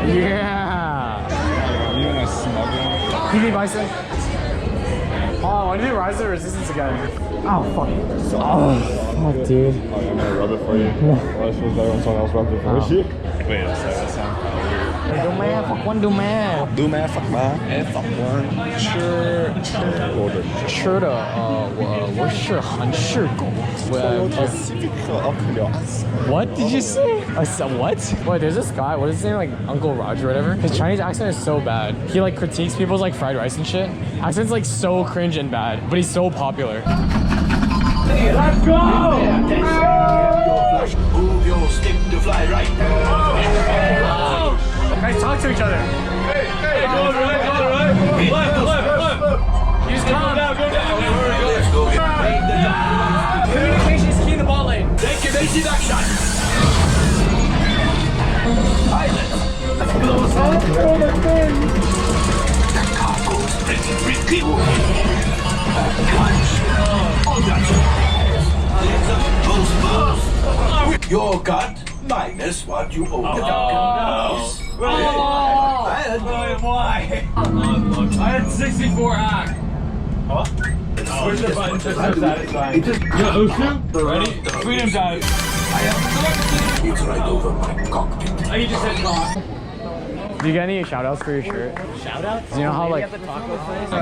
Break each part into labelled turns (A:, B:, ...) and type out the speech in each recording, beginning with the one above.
A: Yeah.
B: You gonna smuggle?
A: You need bison? Oh, I want to do Rise of the Resistance again. Oh, fuck. Oh, dude.
B: I'm gonna rub it for you. Well, it feels better when someone else rubs it for you. Wait a second, that sounds kind of weird.
A: Do man, fuck one, do man.
B: Do man, fuck man. Fuck one. Sure.
A: 吃的我是很吃狗。What did you say? I said what? Wait, there's this guy. What is his name? Like Uncle Roger or whatever. His Chinese accent is so bad. He like critiques people's like fried rice and shit. Accent's like so cringe and bad, but he's so popular. Let's go!
C: Move your stick to fly right.
A: Guys, talk to each other.
C: Hey, go right. Left.
A: Use calm.
C: Let's go.
A: Communication is key in the ball lane.
C: Take evasive action. Pilot. Close up. The cargo's pretty punch. All that. Your cut minus what you owe.
D: Why? I had 64 hack. What? Push the button to satisfy. Yo, Ocean? Ready? Freedom dive.
C: It's right over my cockpit.
D: Oh, you just said cock.
A: Do you get any shoutouts for your shirt?
D: Shoutouts?
A: Do you know how like?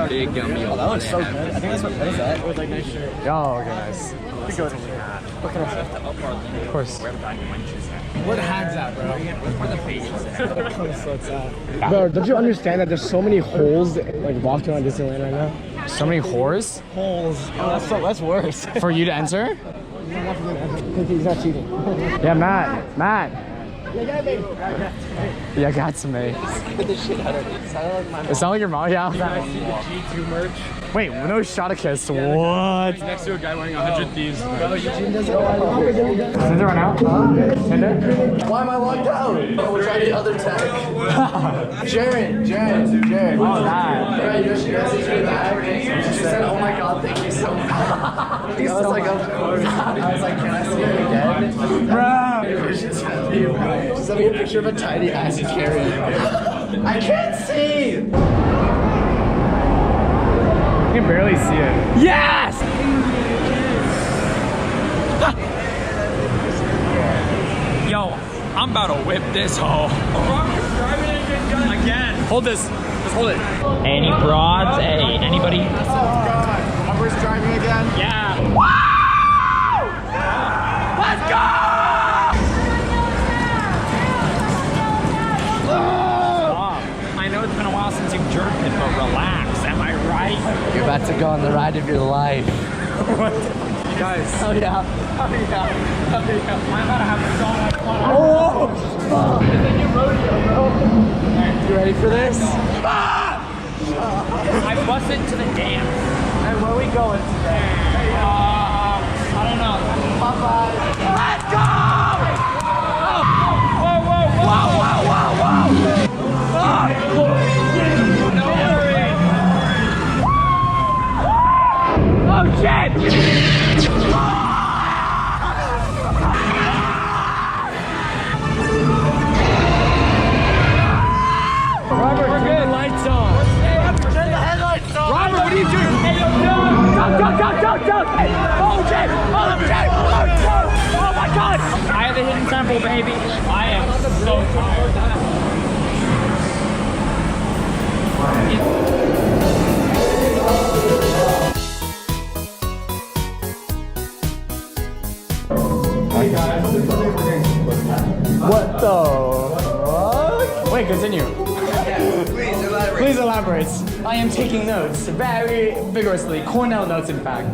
D: Big gummy.
E: Oh, that one's so good. I think that's what plays that.
D: With like nice shirt.
A: Oh, okay, nice. What can I say? Of course.
D: Where the hags at, bro? Where the pages at?
E: Bro, don't you understand that there's so many holes like walking around Disneyland right now?
A: So many whores
E: Holes. Oh, that's worse.
A: for you to enter?
E: He's not cheating.
A: Yeah, Matt. Yeah, got some me. It sounded like your mom, yeah.
D: G2 merch.
A: Wait, no shot of kiss. What?
D: Next to a guy wearing 100 Thieves.
A: Tinder run out? Tinder?
E: Why am I locked out? Oh, we're trying the other tag. Jared.
A: Oh, that.
E: Right, you know she messaged me back. She said, oh my god, thank you so much. I was like, of course. I was like, can I see it again?
A: Bro!
E: She sent me a picture of a tiny ass carrot. I can't see!
A: I can barely see it. Yes!
D: Yo, I'm about to whip this hoe. Again.
A: Hold this. Just hold it.
D: Any broads? Hey, anybody?
A: Humber's driving again?
D: Yeah.
A: Let's go!
D: I know it's been a while since you've jerked it, but relax. Am I right?
E: You're about to go on the ride of your life.
A: Guys.
E: Oh yeah.
D: I'm about to have so much fun.
E: Oh! It's a new rodeo, bro. You ready for this?
D: I busted to the dance.
E: And where are we going today?
D: I don't know.
E: Bye-bye.
D: Let's go! Whoa, whoa, whoa, whoa, whoa, whoa! No worries. Oh shit!
A: Robert, we're good. Lights on.
E: Turn the headlights on.
A: Robert, what are you doing?
D: Hey, yo, duck! Hey, oh shit! Oh shit! Oh my god! I have the hidden temple, baby. I am so tired.
A: What the fuck? Wait, continue. Please elaborate. I am taking notes very vigorously. Cornell notes, in fact.